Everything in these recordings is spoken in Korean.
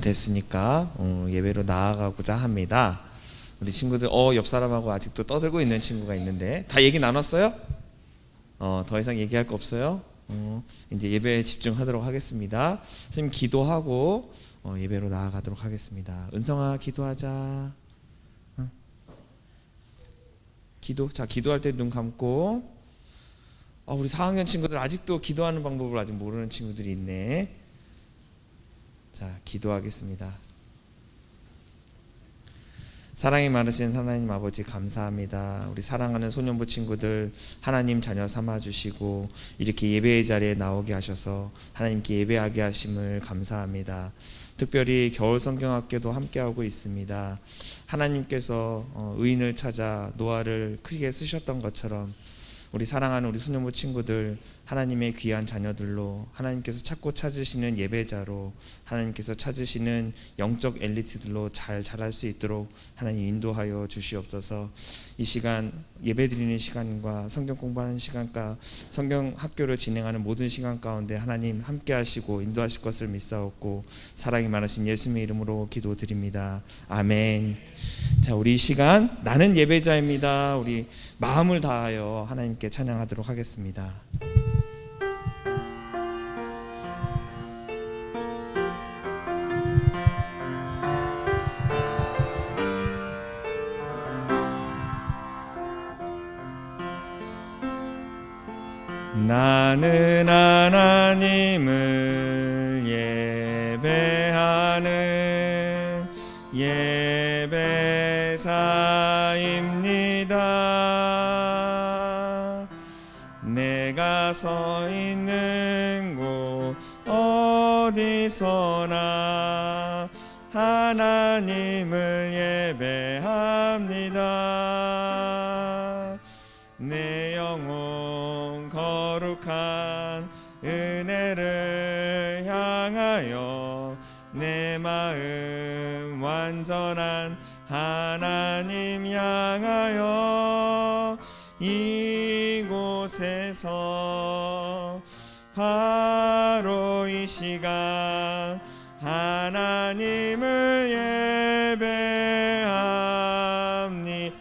됐으니까 예배로 나아가고자 합니다. 우리 친구들 옆 사람하고 아직도 떠들고 있는 친구가 있는데 다 얘기 나눴어요? 더 이상 얘기할 거 없어요? 이제 예배에 집중하도록 하겠습니다. 선생님 기도하고 예배로 나아가도록 하겠습니다. 은성아 기도하자. 기도할 때 눈 감고. 우리 4학년 친구들 아직도 기도하는 방법을 아직 모르는 친구들이 있네. 자, 기도하겠습니다. 사랑이 많으신 하나님 아버지 감사합니다. 우리 사랑하는 소년부 친구들 하나님 자녀 삼아주시고 이렇게 예배의 자리에 나오게 하셔서 하나님께 예배하게 하심을 감사합니다. 특별히 겨울 성경학교도 함께하고 있습니다. 하나님께서 의인을 찾아 노아를 크게 쓰셨던 것처럼 우리 사랑하는 우리 소년부 친구들 하나님의 귀한 자녀들로 하나님께서 찾고 찾으시는 예배자로 하나님께서 찾으시는 영적 엘리트들로 잘 자랄 수 있도록 하나님 인도하여 주시옵소서. 이 시간 예배드리는 시간과 성경 공부하는 시간과 성경 학교를 진행하는 모든 시간 가운데 하나님 함께 하시고 인도하실 것을 믿사옵고 사랑이 많으신 예수님의 이름으로 기도드립니다. 아멘. 자, 우리 이 시간 나는 예배자입니다. 우리 마음을 다하여 하나님께 찬양하도록 하겠습니다. 나는 하나님을 예배하는 예배자입니다. 내가 서 있는 곳 어디서나 하나님을 예배합니다. 내 영혼 거룩한 은혜를 향하여 내 마음 완전한 하나님 향하여 이곳에서 바로 이 시간 하나님을 예배합니다.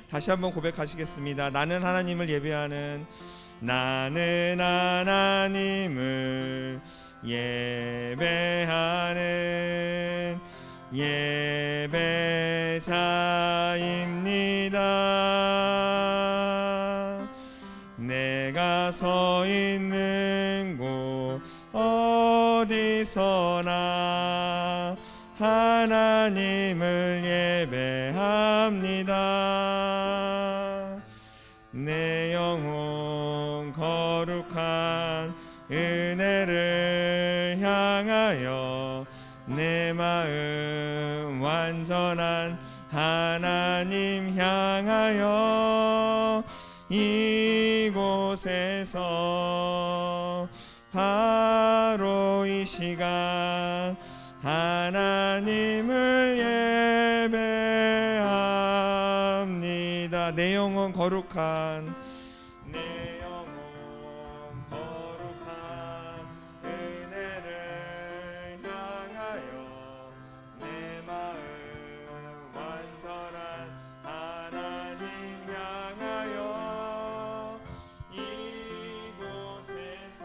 다시 한번 고백하시겠습니다. 나는 하나님을 예배하는 나는 하나님을 예배하는 예배자입니다. 내가 서 있는 곳 어디서나 하나님을 예배합니다. 내 영혼 거룩한 은혜를 향하여 내 마음 완전한 하나님 향하여 이곳에서 바로 이 시간 하나님을 예배합니다. 내 영혼 거룩한 내 영혼 거룩한 은혜를 향하여 내 마음 완전한 하나님 향하여 이곳에서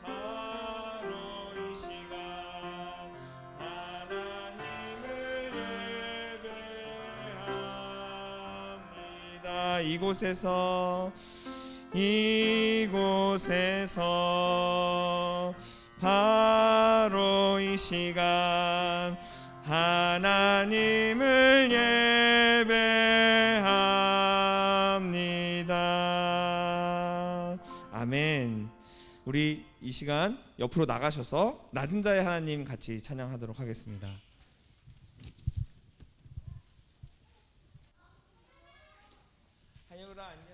바로 이 시간 하나님을 예배합니다. 이곳에서 바로 이 시간 하나님을 예배합니다. 아멘. 우리 이 시간 옆으로 나가셔서 낮은 자의 하나님 같이 찬양하도록 하겠습니다. 하여라 안녕.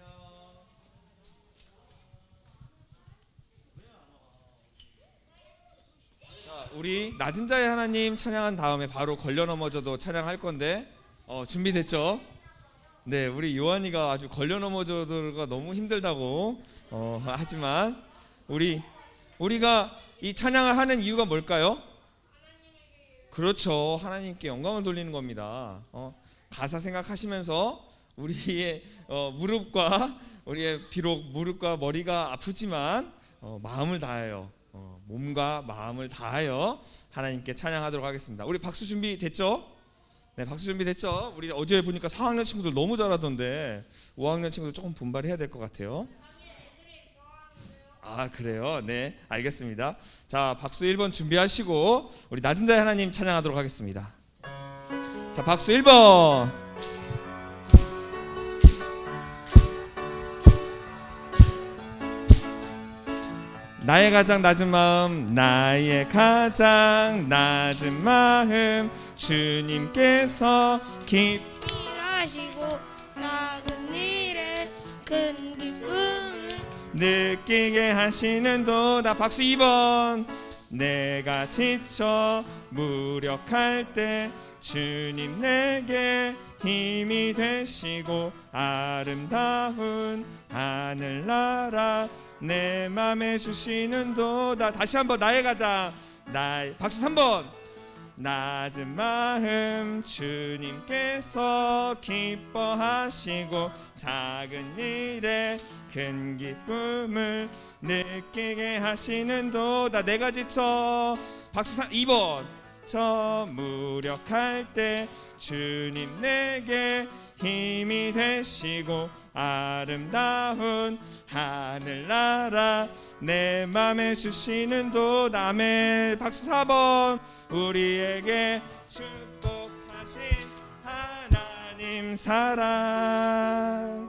자, 우리 낮은 자의 하나님 찬양한 다음에 바로 걸려 넘어져도 찬양할 건데 준비됐죠? 네, 우리 요한이가 아주 걸려 넘어져도가 너무 힘들다고 하지만 우리가 이 찬양을 하는 이유가 뭘까요? 그렇죠. 하나님께 영광을 돌리는 겁니다. 가사 생각하시면서 우리의 무릎과 우리의 비록 무릎과 머리가 아프지만 마음을 다하여 몸과 마음을 다하여 하나님께 찬양하도록 하겠습니다. 우리 박수 준비 됐죠? 네, 박수 준비 됐죠? 우리 어제 보니까 4학년 친구들 너무 잘하던데 5학년 친구들 조금 분발해야 될 것 같아요. 아, 그래요? 네, 알겠습니다. 자, 박수 1번 준비하시고 우리 낮은 자의 하나님 찬양하도록 하겠습니다. 자, 박수 1번. 나의 가장 낮은 마음, 나의 가장 낮은 마음, 주님께서 하시고 작은 일에 큰 기쁨을 느끼게 하시는도다. 박수 2번. 내가 지쳐 무력할 때 주님 내게 힘이 되시고 아름다운 하늘나라 내 맘에 주시는도다. 다시 한번 나의 가장 박수 3번. 낮은 마음 주님께서 기뻐하시고 작은 일에 큰 기쁨을 느끼게 하시는도다. 내가 지쳐 박수 2번. 저 무력할 때 주님 내게 힘이 되시고 아름다운 하늘나라 내 맘에 주시는도다. 아멘. 박수 4번. 우리에게 축복하신 하나님 사랑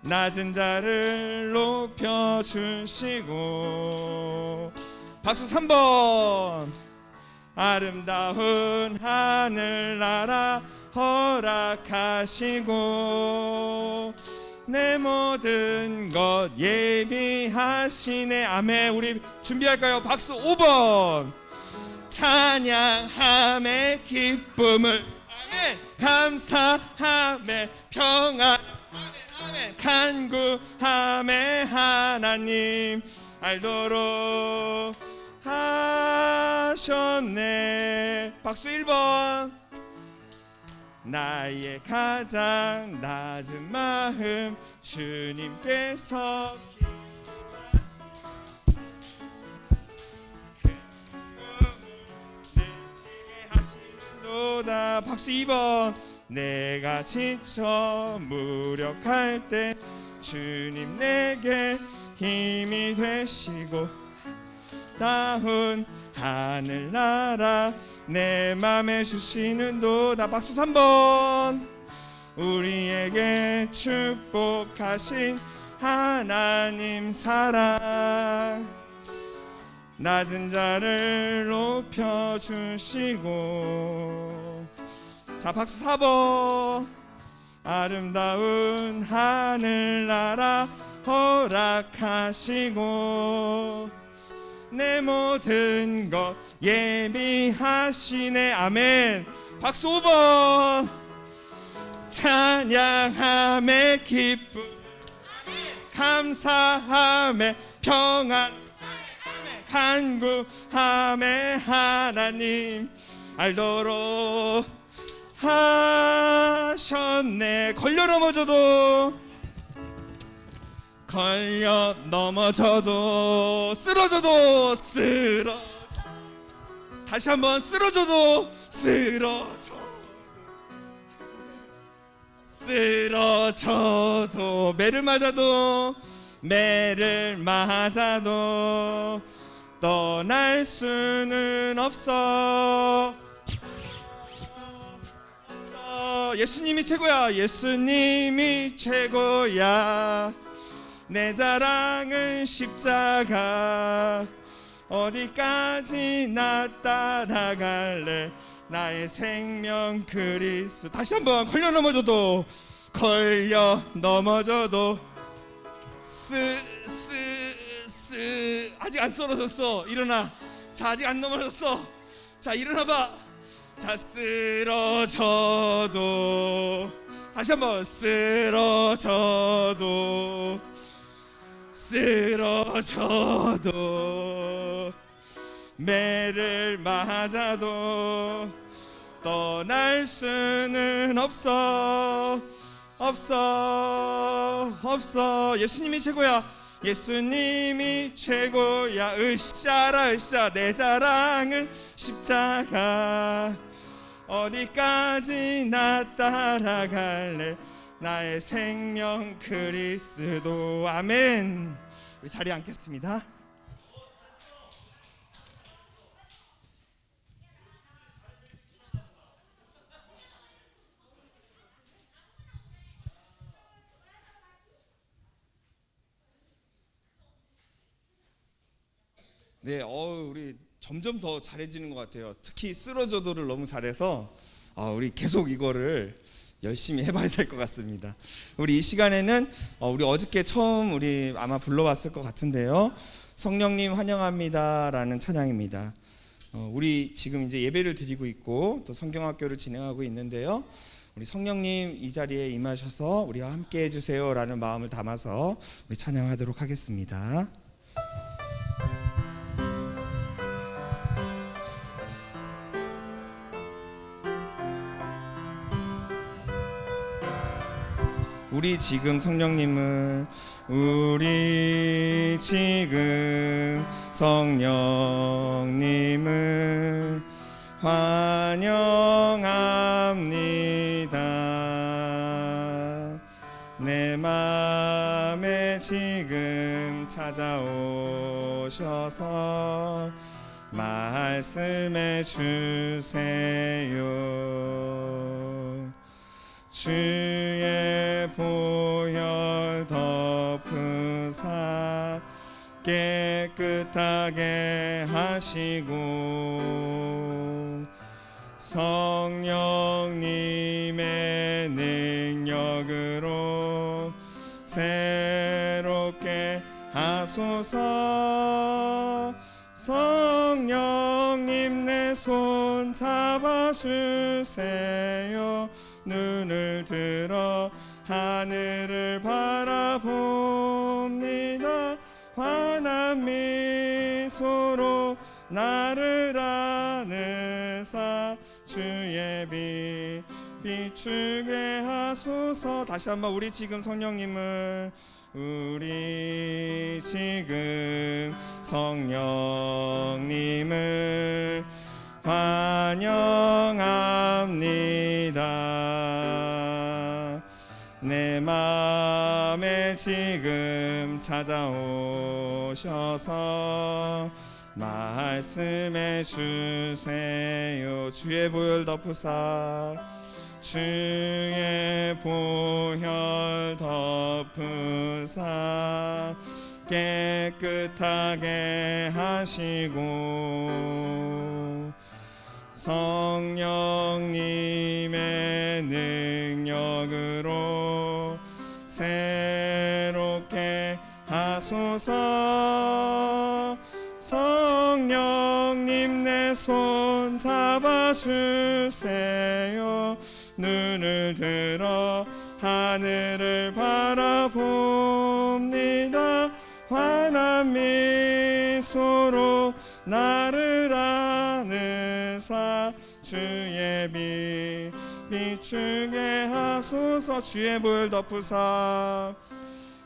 낮은 자를 높여주시고. 박수 3번. 아름다운 하늘나라 허락하시고 내 모든 것 예비하시네. 아멘. 우리 준비할까요? 박수 5번. 찬양함의 기쁨을 아멘. 감사함의 평안 아멘. 아멘. 간구함의 하나님 알도록 하셨네. 박수 1번. 나의 가장 낮은 마음 주님께서 느끼게 하시는도다. 박수 2번. 내가 지쳐 무력할 때 주님 내게 힘이 되시고 다운 하늘나라 내 맘에 주시는도다. 박수 3번. 우리에게 축복하신 하나님 사랑 낮은 자를 높여주시고. 자, 박수 4번. 아름다운 하늘나라 허락하시고 내 모든 것 예비하시네. 아멘. 박수 5번. 찬양함의 기쁨 감사함의 평안 간구함의 하나님 알도록 하셨네. 걸려 넘어져도 쓰러져도 다시 한번 쓰러져도 쓰러져도 매를 맞아도 떠날 수는 없어. 예수님이 최고야. 예수님이 최고야. 내 자랑은 십자가. 어디까지 나 따라갈래. 나의 생명 그리스도. 다시 한번. 걸려 넘어져도 아직 안 쓰러졌어. 일어나. 자, 아직 안 넘어졌어. 자, 일어나봐. 자, 쓰러져도 다시 한번. 쓰러져도 매를 맞아도 떠날 수는 없어. 예수님이 최고야. 예수님이 최고야. 으쌰라 으쌰. 내 자랑은 십자가. 어디까지 나 따라갈래. 나의 생명 그리스도. 아멘. 우리 자리에 앉겠습니다. 네, 우리 점점 더 잘해지는 것 같아요. 특히 쓰러져도를 너무 잘해서 우리 계속 이거를 열심히 해봐야 될 것 같습니다. 우리 이 시간에는 우리 어저께 처음 우리 아마 불러봤을 것 같은데요. 성령님 환영합니다라는 찬양입니다. 우리 지금 이제 예배를 드리고 있고 또 성경학교를 진행하고 있는데요. 우리 성령님 이 자리에 임하셔서 우리와 함께 해주세요라는 마음을 담아서 우리 찬양하도록 하겠습니다. 우리 지금 성령님을 환영합니다. 내 맘에 지금 찾아오셔서 말씀해 주세요. 주의 보혈 덮으사 깨끗하게 하시고 성령님의 능력으로 새롭게 하소서. 성령님 내 손 잡아주세요. 눈을 들어 하늘을 바라봅니다. 환한 미소로 나를 안으사 주의 빛 비추게 하소서. 다시 한번 우리 지금 성령님을 환영합니다. 내 맘에 지금 찾아오셔서 말씀해 주세요. 주의 보혈 덮으사 주의 보혈 덮으사 깨끗하게 하시고 성령님의 능력으로 새롭게 하소서. 성령님 내 손 잡아주세요. 눈을 들어 하늘을 바라봅니다. 환한 미소로 나를 안으사 주의 빛 비추게 하소서. 주의 보혈 덮으사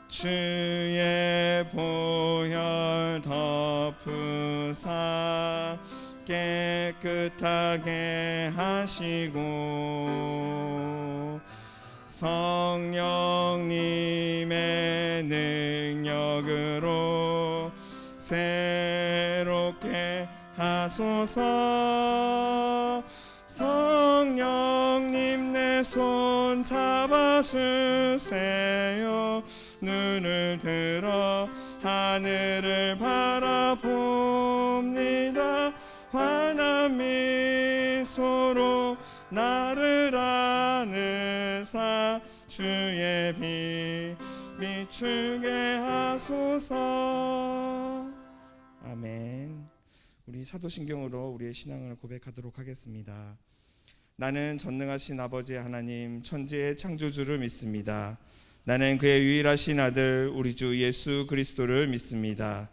주의 보혈 덮으사 깨끗하게 하시고 성령님의 능력으로 새롭게 하소서. 성령님 내 손 잡아주세요. 눈을 들어 하늘을 바라봅니다. 환한 미소로 나를 안으사 주의 빛 비추게 하소서. 아멘. 우리 사도신경으로 우리의 신앙을 고백하도록 하겠습니다. 나는 전능하신 아버지 하나님 천지의 창조주를 믿습니다. 나는 그의 유일하신 아들 우리 주 예수 그리스도를 믿습니다.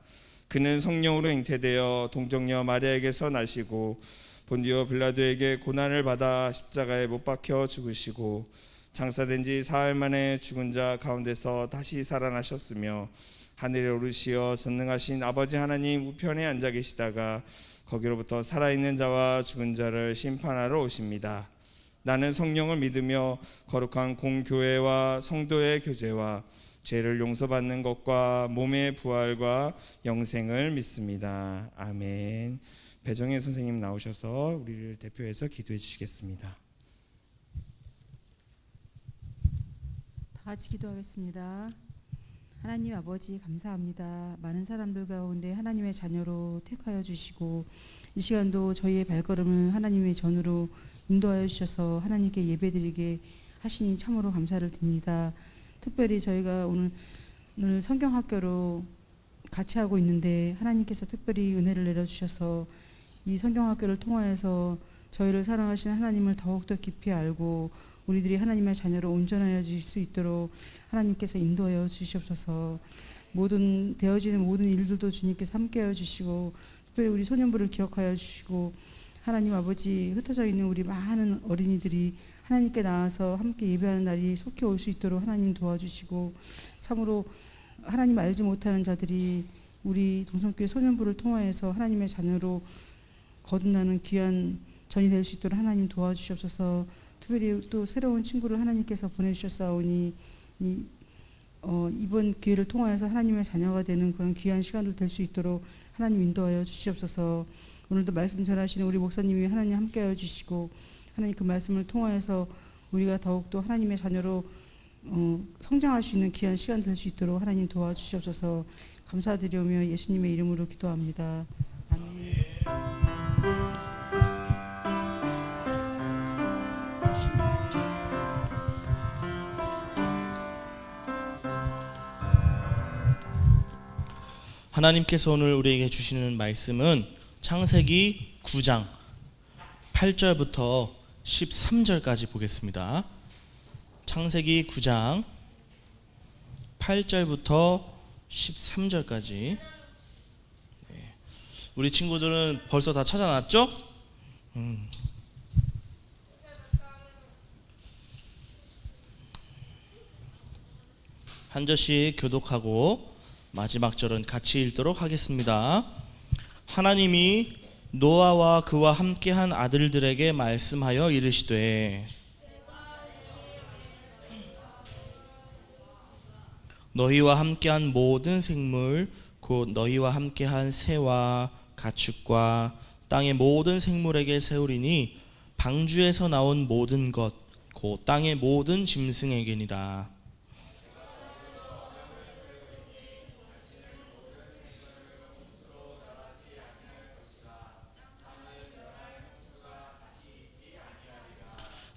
그는 성령으로 잉태되어 동정녀 마리아에게서 나시고 본디오 빌라도에게 고난을 받아 십자가에 못 박혀 죽으시고 장사된 지 사흘 만에 죽은 자 가운데서 다시 살아나셨으며 하늘에 오르시어 전능하신 아버지 하나님 우편에 앉아 계시다가 거기로부터 살아있는 자와 죽은 자를 심판하러 오십니다. 나는 성령을 믿으며 거룩한 공교회와 성도의 교제와 죄를 용서받는 것과 몸의 부활과 영생을 믿습니다. 아멘. 배정혜 선생님 나오셔서 우리를 대표해서 기도해 주시겠습니다. 다 같이 기도하겠습니다. 하나님 아버지 감사합니다. 많은 사람들 가운데 하나님의 자녀로 택하여 주시고 이 시간도 저희의 발걸음을 하나님의 전으로 인도하여 주셔서 하나님께 예배드리게 하시니 참으로 감사를 드립니다. 특별히 저희가 오늘 성경학교로 같이 하고 있는데 하나님께서 특별히 은혜를 내려주셔서 이 성경학교를 통하여서 저희를 사랑하시는 하나님을 더욱더 깊이 알고 우리들이 하나님의 자녀로 온전하여질 수 있도록 하나님께서 인도하여 주시옵소서. 되어지는 모든 일들도 주님께서 함께하여 주시고 특별히 우리 소년부를 기억하여 주시고 하나님 아버지 흩어져 있는 우리 많은 어린이들이 하나님께 나와서 함께 예배하는 날이 속히 올 수 있도록 하나님 도와주시고 참으로 하나님 알지 못하는 자들이 우리 동성교회 소년부를 통하여서 하나님의 자녀로 거듭나는 귀한 전이 될 수 있도록 하나님 도와주시옵소서. 특별히 또 새로운 친구를 하나님께서 보내주셨사오니 이번 기회를 통하여서 하나님의 자녀가 되는 그런 귀한 시간들 될 수 있도록 하나님 인도하여 주시옵소서. 오늘도 말씀 전하시는 우리 목사님이 하나님 함께하여 주시고 하나님 그 말씀을 통하여서 우리가 더욱더 하나님의 자녀로 성장할 수 있는 귀한 시간 될 수 있도록 하나님 도와주시옵소서. 감사드리오며 예수님의 이름으로 기도합니다. 아멘. 하나님께서 오늘 우리에게 주시는 말씀은 창세기 9장 8절부터 13절까지 보겠습니다. 창세기 9장 8절부터 13절까지. 우리 친구들은 벌써 다 찾아놨죠? 한 절씩 교독하고 마지막 절은 같이 읽도록 하겠습니다. 하나님이 노아와 그와 함께한 아들들에게 말씀하여 이르시되 너희와 함께한 모든 생물 곧 너희와 함께한 새와 가축과 땅의 모든 생물에게 세우리니 방주에서 나온 모든 것 곧 땅의 모든 짐승에게니라.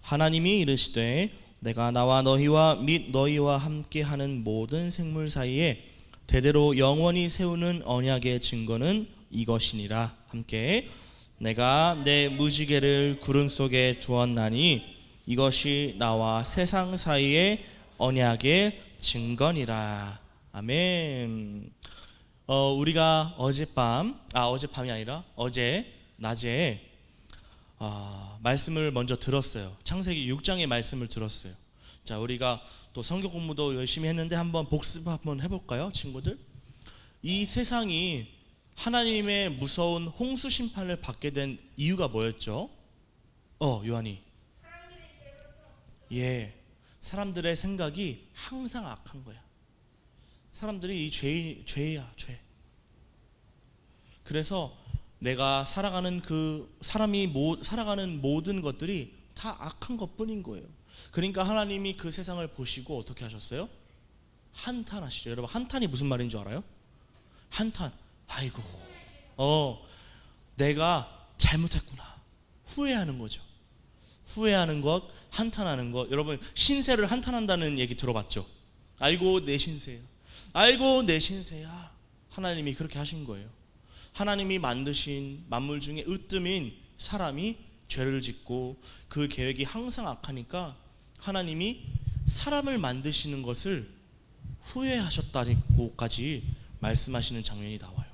하나님이 이르시되 내가 나와 너희와 및 너희와 함께하는 모든 생물 사이에 대대로 영원히 세우는 언약의 증거는 이것이니라. 함께 내가 내 무지개를 구름 속에 두었나니 이것이 나와 세상 사이의 언약의 증거니라. 아멘. 우리가 어젯밤이 아니라 어제 낮에 말씀을 먼저 들었어요. 창세기 6장의 말씀을 들었어요. 자, 우리가 또 성경 공부도 열심히 했는데 한번 복습 한번 해볼까요, 친구들? 이 세상이 하나님의 무서운 홍수 심판을 받게 된 이유가 뭐였죠? 요한이. 사람들의 생각이 항상 악한 거야. 사람들이 이 죄야, 죄. 그래서 내가 살아가는 사람이 살아가는 모든 것들이 다 악한 것뿐인 거예요. 그러니까 하나님이 그 세상을 보시고 어떻게 하셨어요? 한탄하시죠. 여러분, 한탄이 무슨 말인 줄 알아요? 한탄. 아이고, 내가 잘못했구나. 후회하는 거죠. 후회하는 것, 한탄하는 것. 여러분, 신세를 한탄한다는 얘기 들어봤죠? 아이고 내 신세야. 아이고 내 신세야. 하나님이 그렇게 하신 거예요. 하나님이 만드신 만물 중에 으뜸인 사람이 죄를 짓고 그 계획이 항상 악하니까 하나님이 사람을 만드시는 것을 후회하셨다고까지 말씀하시는 장면이 나와요.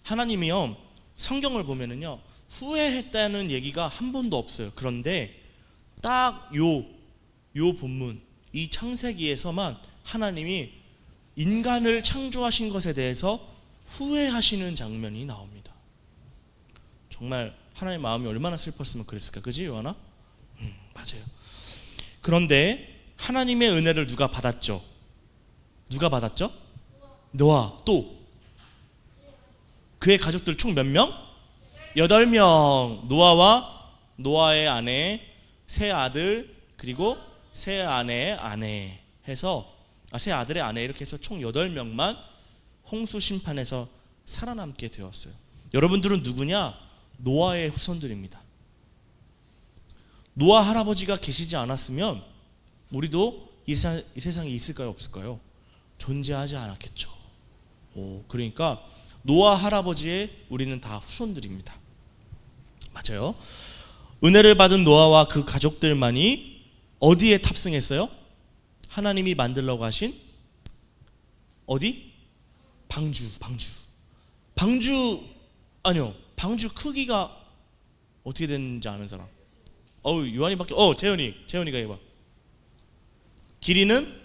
하나님이요 성경을 보면은요 후회했다는 얘기가 한 번도 없어요. 그런데 딱 요 본문 이 창세기에서만 하나님이 인간을 창조하신 것에 대해서 후회하시는 장면이 나옵니다. 정말 하나님의 마음이 얼마나 슬펐으면 그랬을까, 그지 요한아? 맞아요. 그런데 하나님의 은혜를 누가 받았죠? 누가 받았죠? 노아. 또 그의 가족들 총 몇 명? 8명. 노아와 노아의 아내, 세 아들, 그리고 세 아내의 아내 해서 세 아들의 아내 이렇게 해서 총 8명만 홍수 심판에서 살아남게 되었어요. 여러분들은 누구냐? 노아의 후손들입니다. 노아 할아버지가 계시지 않았으면 우리도 이 세상에 있을까요? 없을까요? 존재하지 않았겠죠. 그러니까 노아 할아버지의 우리는 다 후손들입니다. 맞아요. 은혜를 받은 노아와 그 가족들만이 어디에 탑승했어요? 하나님이 만들려고 하신 어디? 방주. 아니요. 방주 크기가 어떻게 되는지 아는 사람? 요한이밖에. 재현이가 해봐. 길이는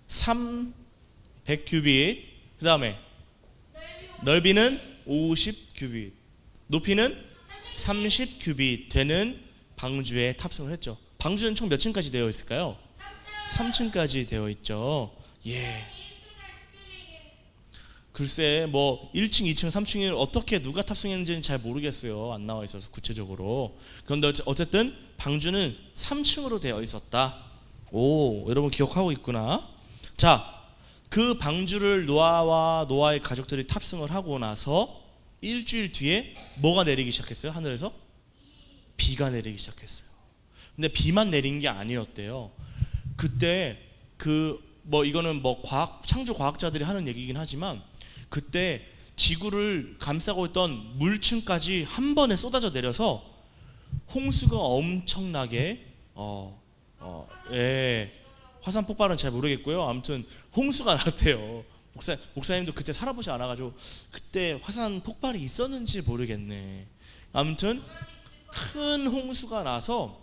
300규빗. 그 다음에 넓이는 50규빗. 높이는 30규빗 되는 방주에 탑승을 했죠. 방주는 총 몇 층까지 되어 있을까요? 3층까지 되어 있죠. 예. 글쎄 뭐 1층, 2층, 3층을 어떻게 누가 탑승했는지는 잘 모르겠어요. 안 나와 있어서 구체적으로. 그런데 어쨌든 방주는 3층으로 되어 있었다. 여러분 기억하고 있구나. 자, 그 방주를 노아와 노아의 가족들이 탑승을 하고 나서 일주일 뒤에 뭐가 내리기 시작했어요? 하늘에서? 비가 내리기 시작했어요. 근데 비만 내린 게 아니었대요. 그때 이거는 창조 과학자들이 하는 얘기긴 하지만 그때 지구를 감싸고 있던 물층까지 한 번에 쏟아져 내려서 홍수가 엄청나게 화산 폭발은 잘 모르겠고요. 아무튼 홍수가 났대요. 목사님도 그때 살아보지 않아가지고 그때 화산 폭발이 있었는지 모르겠네. 아무튼 큰 홍수가 나서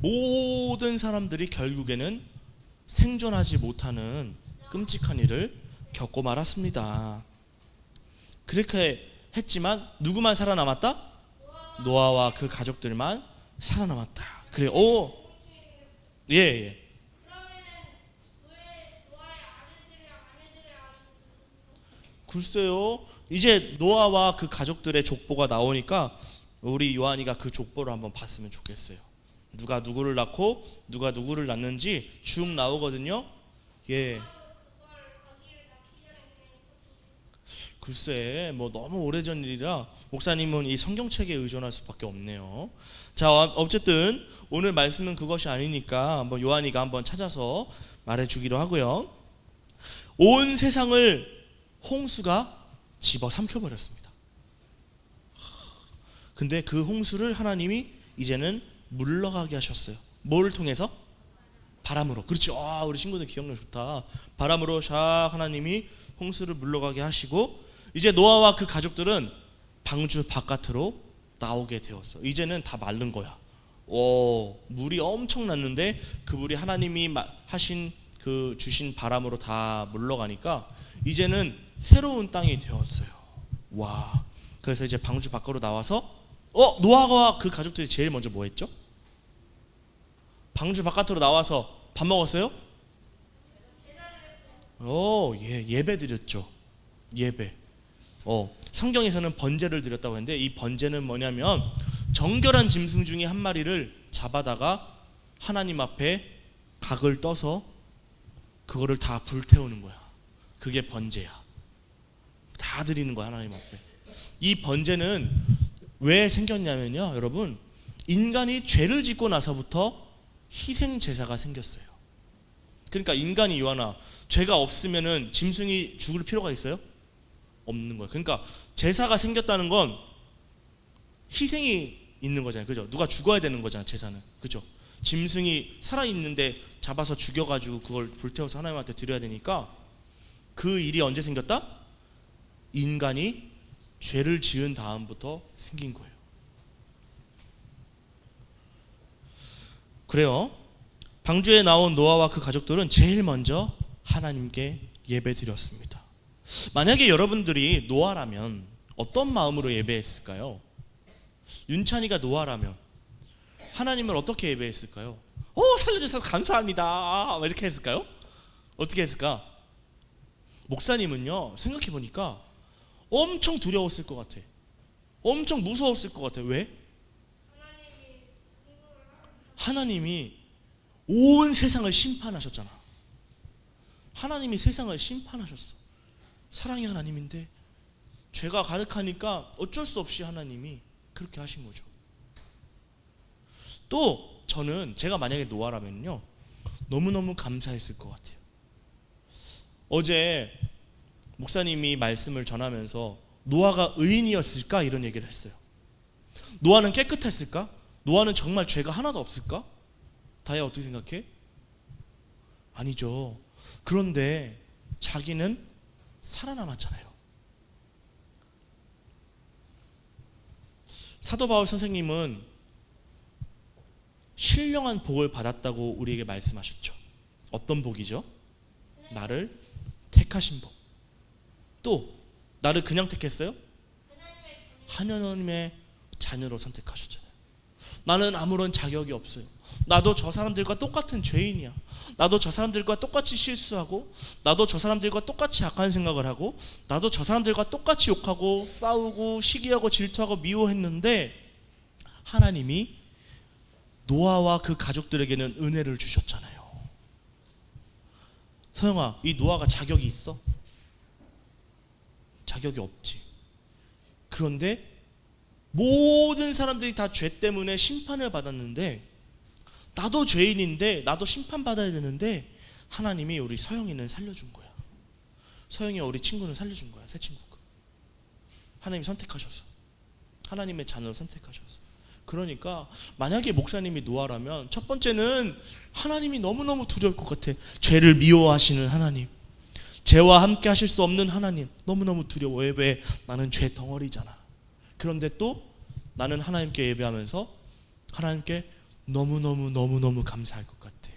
모든 사람들이 결국에는 생존하지 못하는 끔찍한 일을 겪고 말았습니다. 그렇게 했지만 누구만 살아남았다? 노아와 그 가족들만 살아남았다. 그래. 예. 글쎄요. 이제 노아와 그 가족들의 족보가 나오니까 우리 요한이가 그 족보를 한번 봤으면 좋겠어요. 누가 누구를 낳고 누가 누구를 낳는지 쭉 나오거든요. 예. 글쎄 너무 오래전 일이라 목사님은 이 성경책에 의존할 수밖에 없네요. 자, 어쨌든 오늘 말씀은 그것이 아니니까 한번 요한이가 한번 찾아서 말해주기로 하고요. 온 세상을 홍수가 집어삼켜버렸습니다. 근데 그 홍수를 하나님이 이제는 물러가게 하셨어요. 뭘 통해서? 바람으로. 그렇죠. 우리 친구들 기억력 좋다. 바람으로 샥 하나님이 홍수를 물러가게 하시고 이제 노아와 그 가족들은 방주 바깥으로 나오게 되었어. 이제는 다 마른 거야. 물이 엄청 났는데 그 물이 하나님이 하신 그 주신 바람으로 다 물러가니까 이제는 새로운 땅이 되었어요. 와. 그래서 이제 방주 밖으로 나와서 노아와 그 가족들이 제일 먼저 뭐 했죠? 방주 바깥으로 나와서 밥 먹었어요? 예배 드렸죠. 예배. 성경에서는 번제를 드렸다고 했는데 이 번제는 뭐냐면 정결한 짐승 중에 한 마리를 잡아다가 하나님 앞에 각을 떠서 그거를 다 불태우는 거야. 그게 번제야. 다 드리는 거야 하나님 앞에. 이 번제는 왜 생겼냐면요, 여러분, 인간이 죄를 짓고 나서부터 희생 제사가 생겼어요. 그러니까 인간이 요한아 죄가 없으면은 짐승이 죽을 필요가 있어요? 없는 거예요. 그러니까 제사가 생겼다는 건 희생이 있는 거잖아요. 그죠? 누가 죽어야 되는 거잖아요, 제사는. 그죠? 짐승이 살아있는데 잡아서 죽여가지고 그걸 불태워서 하나님한테 드려야 되니까 그 일이 언제 생겼다? 인간이 죄를 지은 다음부터 생긴 거예요. 그래요. 방주에 나온 노아와 그 가족들은 제일 먼저 하나님께 예배드렸습니다. 만약에 여러분들이 노아라면 어떤 마음으로 예배했을까요? 윤찬이가 노아라면 하나님을 어떻게 예배했을까요? 살려주셔서 감사합니다 이렇게 했을까요? 어떻게 했을까? 목사님은요, 생각해보니까 엄청 두려웠을 것 같아. 엄청 무서웠을 것 같아. 왜? 하나님이 온 세상을 심판하셨잖아. 하나님이 세상을 심판하셨어. 사랑의 하나님인데 죄가 가득하니까 어쩔 수 없이 하나님이 그렇게 하신 거죠. 또 저는 제가 만약에 노아라면요, 너무너무 감사했을 것 같아요. 어제 목사님이 말씀을 전하면서 노아가 의인이었을까 이런 얘기를 했어요. 노아는 깨끗했을까? 노아는 정말 죄가 하나도 없을까? 다혜야, 어떻게 생각해? 아니죠. 그런데 자기는 살아남았잖아요. 사도 바울 선생님은 신령한 복을 받았다고 우리에게 말씀하셨죠. 어떤 복이죠? 나를 택하신 복. 또 나를 그냥 택했어요? 하나님의 자녀로 선택하셨잖아요. 나는 아무런 자격이 없어요. 나도 저 사람들과 똑같은 죄인이야. 나도 저 사람들과 똑같이 실수하고, 나도 저 사람들과 똑같이 악한 생각을 하고, 나도 저 사람들과 똑같이 욕하고 싸우고 시기하고 질투하고 미워했는데 하나님이 노아와 그 가족들에게는 은혜를 주셨잖아요. 서영아, 이 노아가 자격이 있어? 자격이 없지. 그런데 모든 사람들이 다 죄 때문에 심판을 받았는데, 나도 죄인인데 나도 심판받아야 되는데 하나님이 우리 서영이는 살려준 거야. 서영이와 우리 친구는 살려준 거야. 새 친구가. 하나님이 선택하셨어. 하나님의 자녀를 선택하셨어. 그러니까 만약에 목사님이 노아라면 첫 번째는 하나님이 너무너무 두려울 것 같아. 죄를 미워하시는 하나님, 죄와 함께 하실 수 없는 하나님, 너무너무 두려워. 왜? 나는 죄 덩어리잖아. 그런데 또 나는 하나님께 예배하면서 하나님께 너무너무 감사할 것 같아.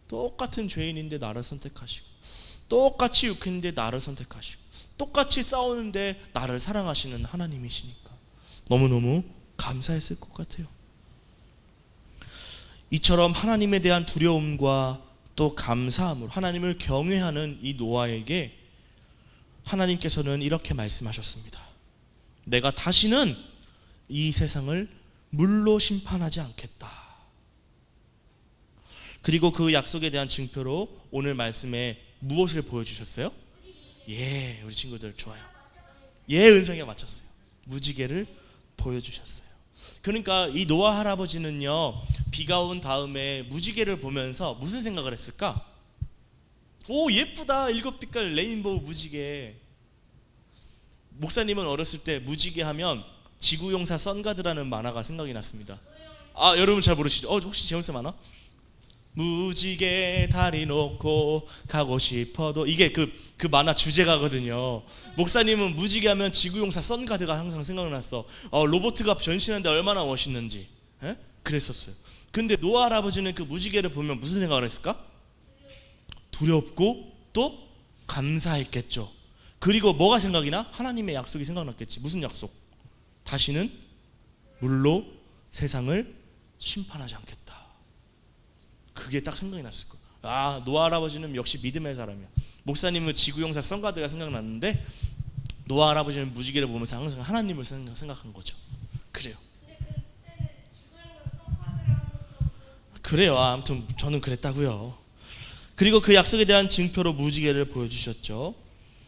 똑같은 죄인인데 나를 선택하시고, 똑같이 욕했는데 나를 선택하시고, 똑같이 싸우는데 나를 사랑하시는 하나님이시니까 너무너무 감사했을 것 같아요. 이처럼 하나님에 대한 두려움과 또 감사함으로 하나님을 경외하는 이 노아에게 하나님께서는 이렇게 말씀하셨습니다. 내가 다시는 이 세상을 물로 심판하지 않겠다. 그리고 그 약속에 대한 증표로 오늘 말씀에 무엇을 보여주셨어요? 예, 우리 친구들 좋아요. 예, 은성이가 맞췄어요. 무지개를 보여주셨어요. 그러니까 이 노아 할아버지는요, 비가 온 다음에 무지개를 보면서 무슨 생각을 했을까? 오, 예쁘다. 7빛깔 레인보우 무지개. 목사님은 어렸을 때 무지개 하면 지구용사 선가드라는 만화가 생각이 났습니다. 아, 여러분 잘 모르시죠? 혹시 재훈쌤 아나? 무지개 다리 놓고 가고 싶어도, 이게 그 만화 주제가거든요. 목사님은 무지개 하면 지구용사 선가드가 항상 생각났어. 로보트가 변신하는데 얼마나 멋있는지. 그랬었어요. 근데 노아 할아버지는 그 무지개를 보면 무슨 생각을 했을까? 두렵고 또 감사했겠죠. 그리고 뭐가 생각이 나? 하나님의 약속이 생각났겠지. 무슨 약속? 다시는 물로 세상을 심판하지 않겠다. 그게 딱 생각이 났을 거야. 아, 노아 할아버지는 역시 믿음의 사람이야. 목사님은 지구용사 선가드가 생각났는데 노아 할아버지는 무지개를 보면서 항상 하나님을 생각한 거죠. 그래요. 그래요. 아무튼 저는 그랬다고요. 그리고 그 약속에 대한 증표로 무지개를 보여주셨죠.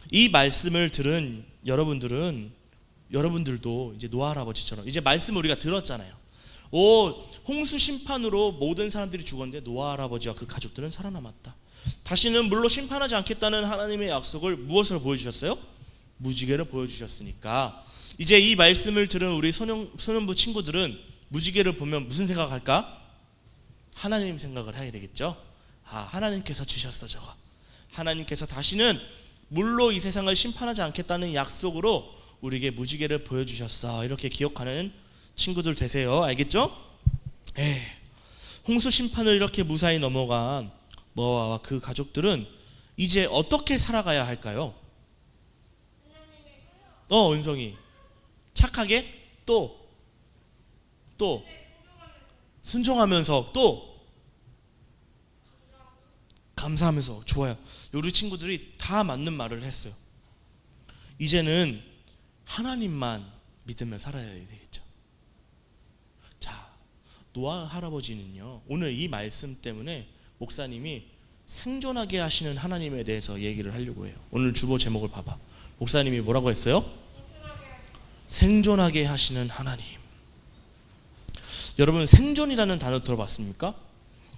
이 말씀을 들은 여러분들도 이제 노아 할아버지처럼 이제 말씀을 우리가 들었잖아요. 홍수 심판으로 모든 사람들이 죽었는데 노아 할아버지와 그 가족들은 살아남았다. 다시는 물로 심판하지 않겠다는 하나님의 약속을 무엇으로 보여주셨어요? 무지개를 보여주셨으니까 이제 이 말씀을 들은 우리 소년부 친구들은 무지개를 보면 무슨 생각할까? 하나님 생각을 해야 되겠죠. 아, 하나님께서 주셨어 저거. 하나님께서 다시는 물로 이 세상을 심판하지 않겠다는 약속으로 우리에게 무지개를 보여주셨어. 이렇게 기억하는 친구들 되세요. 알겠죠? 홍수 심판을 이렇게 무사히 넘어간 노아와 그 가족들은 이제 어떻게 살아가야 할까요? 은성이 착하게 또 순종하면서 또 감사하면서. 좋아요. 우리 친구들이 다 맞는 말을 했어요. 이제는 하나님만 믿으며 살아야 되겠죠. 자, 노아 할아버지는요, 오늘 이 말씀 때문에 목사님이 생존하게 하시는 하나님에 대해서 얘기를 하려고 해요. 오늘 주보 제목을 봐봐. 목사님이 뭐라고 했어요? 생존하게 하시는 하나님. 여러분, 생존이라는 단어 들어봤습니까?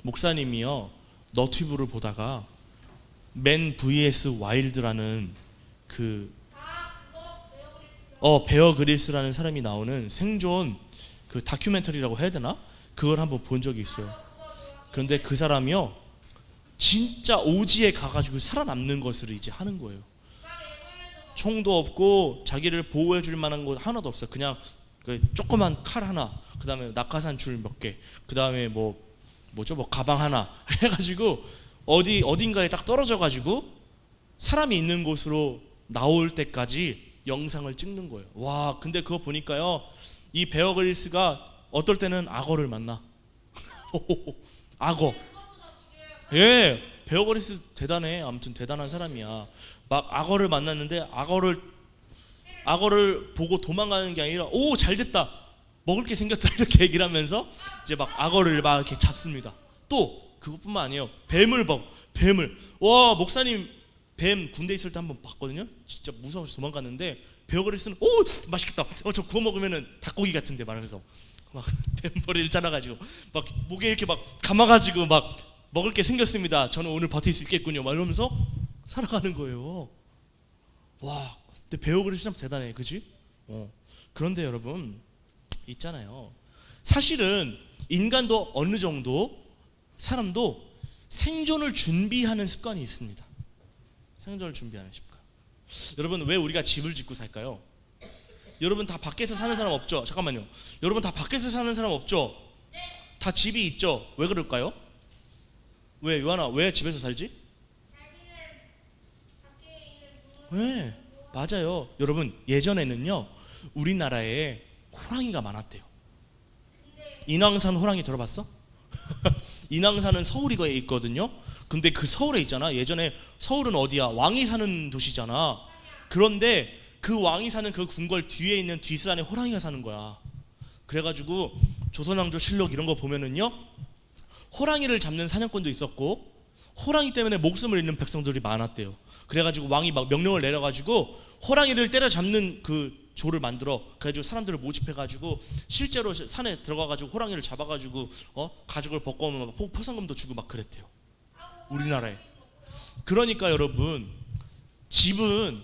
목사님이요, 너튜브를 보다가 맨 vs 와일드라는 베어 그릴스라는 사람이 나오는 생존 그 다큐멘터리라고 해야 되나? 그걸 한번 본 적이 있어요. 그런데 그 사람이요, 진짜 오지에 가가지고 살아남는 것을 이제 하는 거예요. 총도 없고 자기를 보호해 줄 만한 거 하나도 없어요. 그냥 그 조그만 칼 하나, 그 다음에 낙하산 줄 몇 개, 그 다음에 뭐 가방 하나 해가지고 어딘가에 딱 떨어져가지고 사람이 있는 곳으로 나올 때까지 영상을 찍는 거예요. 와, 근데 그거 보니까요, 이 베어 그릴스가 어떨 때는 악어를 만나. 악어. 예, 베어 그릴스 대단해. 아무튼 대단한 사람이야. 막 악어를 만났는데 악어를 보고 도망가는 게 아니라, 오, 잘 됐다, 먹을 게 생겼다, 이렇게 얘기를 하면서 이제 막 악어를 막 이렇게 잡습니다. 또 그것뿐만 아니에요. 뱀을. 와, 목사님 뱀 군대 있을 때 한번 봤거든요. 진짜 무서워서 도망갔는데 베어 그릴스는 오, 맛있겠다. 저 구워 먹으면은 닭고기 같은데 말하면서 막 뱀머리를 잘라가지고 막 목에 이렇게 막 감아가지고 막 먹을 게 생겼습니다. 저는 오늘 버틸 수 있겠군요. 막 이러면서 살아가는 거예요. 와, 근데 베어 그릴스 참 대단해, 그지? 그런데 여러분 있잖아요. 사실은 인간도 어느 정도, 사람도 생존을 준비하는 습관이 있습니다. 생존을 준비하는 습관. 여러분, 왜 우리가 집을 짓고 살까요? 여러분 다 밖에서 사는 사람 없죠? 잠깐만요. 여러분 다 밖에서 사는 사람 없죠? 다 집이 있죠? 왜 그럴까요? 왜, 요한아, 왜 집에서 살지? 왜? 맞아요. 여러분, 예전에는요, 우리나라에 호랑이가 많았대요. 인왕산 호랑이 들어봤어? 인왕산은 서울에 있거든요. 근데 그 서울에 있잖아. 예전에 서울은 어디야? 왕이 사는 도시잖아. 그런데 그 왕이 사는 그 궁궐 뒤에 있는 뒷산에 호랑이가 사는 거야. 그래가지고 조선왕조실록 이런 거 보면은요, 호랑이를 잡는 사냥꾼도 있었고 호랑이 때문에 목숨을 잃는 백성들이 많았대요. 그래가지고 왕이 막 명령을 내려가지고 호랑이를 때려잡는 그 조를 만들어, 그래가지고 사람들을 모집해가지고 실제로 산에 들어가가지고 호랑이를 잡아가지고 가죽을 벗고 오면 포상금도 주고 막 그랬대요, 우리나라에. 그러니까 여러분, 집은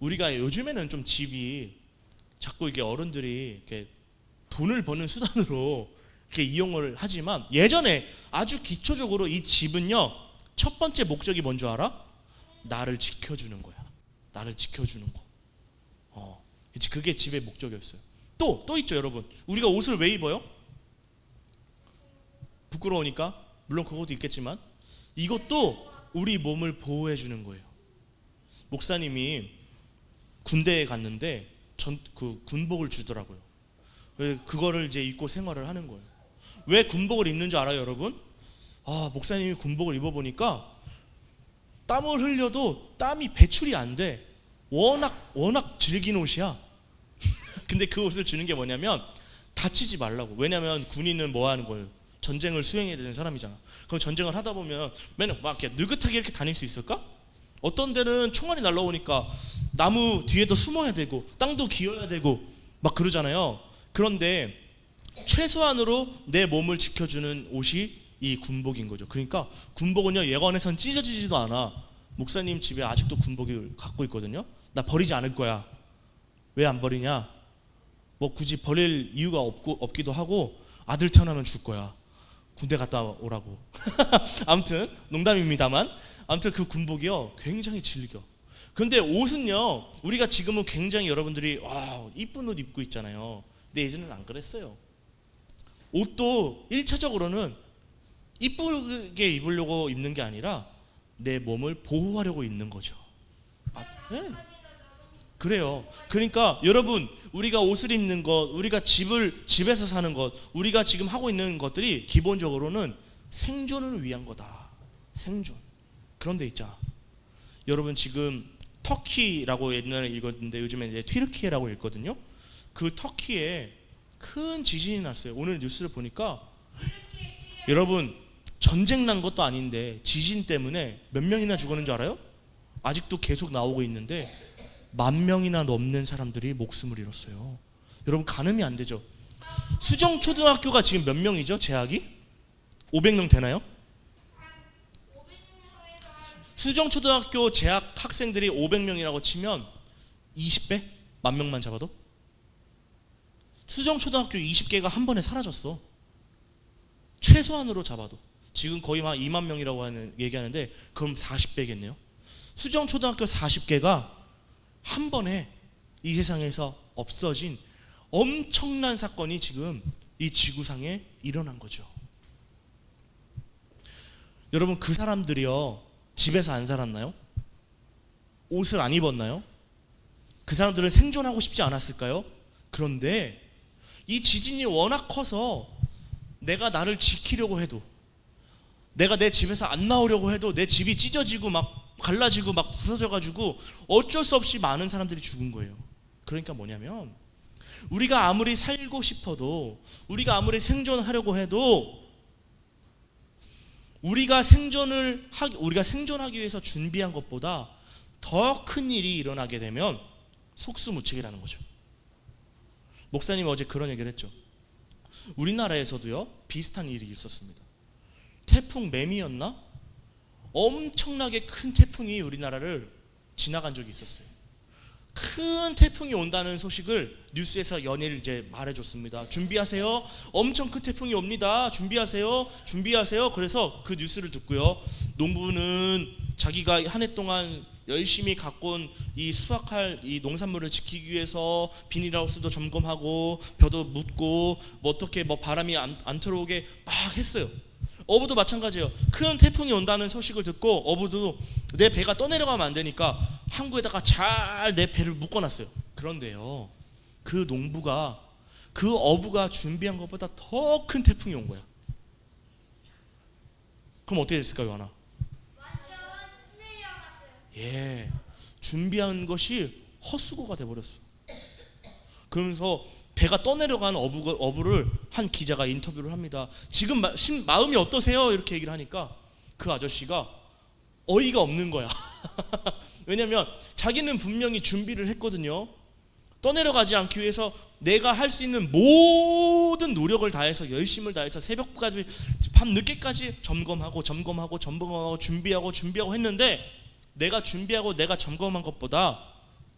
우리가 요즘에는 좀 집이 자꾸 이게 어른들이 이렇게 돈을 버는 수단으로 이렇게 이용을 하지만, 예전에 아주 기초적으로 이 집은요, 첫 번째 목적이 뭔 줄 알아? 나를 지켜주는 거야. 나를 지켜주는 거. 그게 집의 목적이었어요. 또 있죠, 여러분. 우리가 옷을 왜 입어요? 부끄러우니까. 물론 그것도 있겠지만 이것도 우리 몸을 보호해 주는 거예요. 목사님이 군대에 갔는데 그 군복을 주더라고요. 그거를 이제 입고 생활을 하는 거예요. 왜 군복을 입는 줄 알아요, 여러분? 목사님이 군복을 입어보니까 땀을 흘려도 땀이 배출이 안 돼. 워낙 질긴 옷이야. 근데 그 옷을 주는 게 뭐냐면 다치지 말라고. 왜냐면 군인은 뭐 하는 거예요? 전쟁을 수행해야 되는 사람이잖아. 그럼 전쟁을 하다 보면 맨날 막 이렇게 느긋하게 이렇게 다닐 수 있을까? 어떤 데는 총알이 날라오니까 나무 뒤에도 숨어야 되고 땅도 기어야 되고 막 그러잖아요. 그런데 최소한으로 내 몸을 지켜주는 옷이 이 군복인 거죠. 그러니까 군복은요, 예관에선 찢어지지도 않아. 목사님 집에 아직도 군복을 갖고 있거든요. 나 버리지 않을 거야. 왜 안 버리냐? 뭐 굳이 버릴 이유가 없기도 하고, 아들 태어나면 줄 거야. 군대 갔다 오라고. 아무튼 농담입니다만, 아무튼 그 군복이요, 굉장히 질겨. 근데 옷은요, 우리가 지금은 굉장히 여러분들이 와 이쁜 옷 입고 있잖아요. 근데 예전에는 안 그랬어요. 옷도 1차적으로는 이쁘게 입으려고 입는 게 아니라 내 몸을 보호하려고 입는 거죠. 네. 그래요. 그러니까 여러분, 우리가 옷을 입는 것, 우리가 집에서 사는 것, 우리가 지금 하고 있는 것들이 기본적으로는 생존을 위한 거다. 생존. 그런 데 있잖아. 여러분 지금 터키라고 옛날에 읽었는데 요즘에 이제 튀르키예라고 읽거든요. 그 터키에 큰 지진이 났어요. 오늘 뉴스를 보니까 여러분 전쟁 난 것도 아닌데 지진 때문에 몇 명이나 죽었는 줄 알아요? 아직도 계속 나오고 있는데 10,000명이나 넘는 사람들이 목숨을 잃었어요. 여러분 가늠이 안 되죠. 수정초등학교가 지금 몇 명이죠? 재학이? 500명 되나요? 수정초등학교 재학 학생들이 500명이라고 치면 20배? 10,000명만 잡아도? 수정초등학교 20개가 한 번에 사라졌어. 최소한으로 잡아도. 지금 거의 막 2만 명이라고 얘기하는데 그럼 40배겠네요. 수정초등학교 40개가 한 번에 이 세상에서 없어진 엄청난 사건이 지금 이 지구상에 일어난 거죠. 여러분 그 사람들이요 집에서 안 살았나요? 옷을 안 입었나요? 그 사람들은 생존하고 싶지 않았을까요? 그런데 이 지진이 워낙 커서 내가 나를 지키려고 해도, 내가 내 집에서 안 나오려고 해도 내 집이 찢어지고 막 갈라지고 막 부서져가지고 어쩔 수 없이 많은 사람들이 죽은 거예요. 그러니까 뭐냐면 우리가 아무리 살고 싶어도, 우리가 아무리 생존하려고 해도 우리가 생존하기 위해서 준비한 것보다 더 큰 일이 일어나게 되면 속수무책이라는 거죠. 목사님 어제 그런 얘기를 했죠. 우리나라에서도요 비슷한 일이 있었습니다. 태풍 매미였나? 엄청나게 큰 태풍이 우리나라를 지나간 적이 있었어요. 큰 태풍이 온다는 소식을 뉴스에서 연일 이제 말해줬습니다. 준비하세요. 엄청 큰 태풍이 옵니다. 준비하세요. 준비하세요. 그래서 그 뉴스를 듣고요. 농부는 자기가 한 해 동안 열심히 갖고 온 이 수확할 이 농산물을 지키기 위해서 비닐하우스도 점검하고 벼도 묻고 뭐 어떻게 뭐 바람이 안 들어오게 막 했어요. 어부도 마찬가지예요. 큰 태풍이 온다는 소식을 듣고 어부도 내 배가 떠내려가면 안 되니까 항구에다가 잘 내 배를 묶어놨어요. 그런데요 그 농부가, 그 어부가 준비한 것보다 더 큰 태풍이 온 거야. 그럼 어떻게 됐을까요, 하나? 예, 준비한 것이 헛수고가 돼버렸어. 그러면서 배가 떠내려간 어부를 한 기자가 인터뷰를 합니다. 지금 마음이 어떠세요? 이렇게 얘기를 하니까 그 아저씨가 어이가 없는 거야. 왜냐면 자기는 분명히 준비를 했거든요. 떠내려가지 않기 위해서 내가 할 수 있는 모든 노력을 다해서, 열심을 다해서 새벽까지 밤늦게까지 점검하고 준비하고 했는데 내가 준비하고 내가 점검한 것보다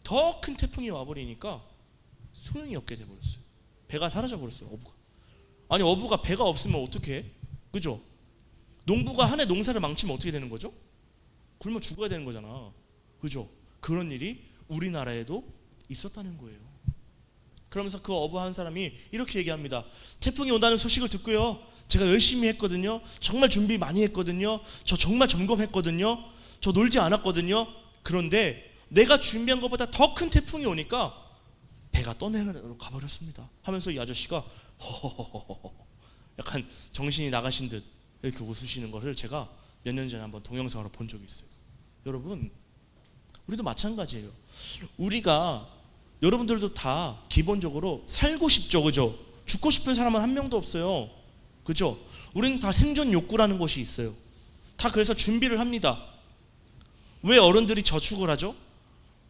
더 큰 태풍이 와버리니까 소용이 없게 돼버렸어요. 배가 사라져 버렸어요. 어부가. 아니 어부가 배가 없으면 어떻게 해? 그죠? 농부가 한 해 농사를 망치면 어떻게 되는 거죠? 굶어 죽어야 되는 거잖아. 그죠? 그런 일이 우리나라에도 있었다는 거예요. 그러면서 그 어부 한 사람이 이렇게 얘기합니다. 태풍이 온다는 소식을 듣고요, 제가 열심히 했거든요. 정말 준비 많이 했거든요. 저 정말 점검했거든요. 저 놀지 않았거든요. 그런데 내가 준비한 것보다 더 큰 태풍이 오니까 배가 떠내려 가버렸습니다 하면서 이 아저씨가 허허허허 약간 정신이 나가신 듯 이렇게 웃으시는 것을 제가 몇 년 전에 한번 동영상으로 본 적이 있어요. 여러분 우리도 마찬가지예요. 우리가, 여러분들도 다 기본적으로 살고 싶죠. 그죠? 죽고 싶은 사람은 한 명도 없어요. 그죠? 우리는 다 생존 욕구라는 것이 있어요. 다 그래서 준비를 합니다. 왜 어른들이 저축을 하죠?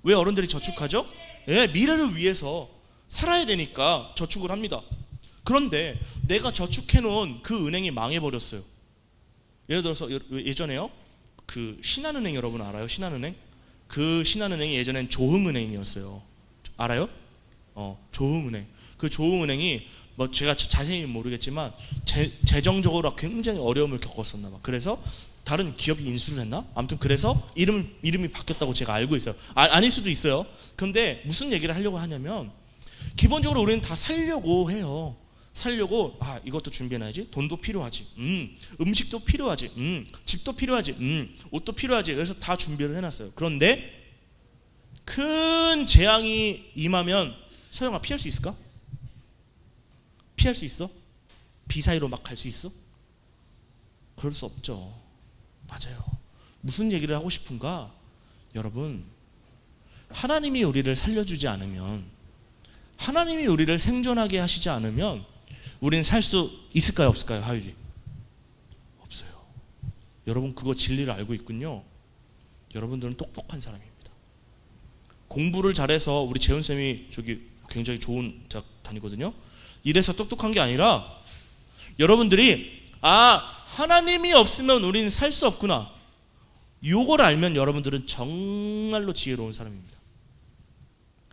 왜 어른들이 저축하죠? 예, 미래를 위해서 살아야 되니까 저축을 합니다. 그런데 내가 저축해놓은 그 은행이 망해버렸어요. 예를 들어서 예전에요, 그 신한은행 여러분 알아요? 신한은행? 그 신한은행이 예전엔 조흥은행이었어요. 알아요? 조흥은행. 그 조흥은행이 뭐 제가 자세히 모르겠지만 재정적으로 굉장히 어려움을 겪었었나 봐. 그래서 다른 기업이 인수를 했나? 아무튼 그래서 이름이 바뀌었다고 제가 알고 있어요. 아닐 수도 있어요. 그런데 무슨 얘기를 하려고 하냐면 기본적으로 우리는 다 살려고 해요. 살려고 이것도 준비해놔야지. 돈도 필요하지. 음식도 필요하지. 집도 필요하지. 옷도 필요하지. 그래서 다 준비를 해놨어요. 그런데 큰 재앙이 임하면 서영아 피할 수 있을까? 피할 수 있어? 비 사이로 막 갈 수 있어? 그럴 수 없죠. 맞아요. 무슨 얘기를 하고 싶은가? 여러분, 하나님이 우리를 살려주지 않으면, 하나님이 우리를 생존하게 하시지 않으면 우리는 살 수 있을까요? 없을까요? 하유리? 없어요. 여러분 그거 진리를 알고 있군요. 여러분들은 똑똑한 사람입니다. 공부를 잘해서 우리 재훈쌤이 저기 굉장히 좋은 대학 다니거든요. 이래서 똑똑한 게 아니라 여러분들이 하나님이 없으면 우리는 살 수 없구나, 요걸 알면 여러분들은 정말로 지혜로운 사람입니다.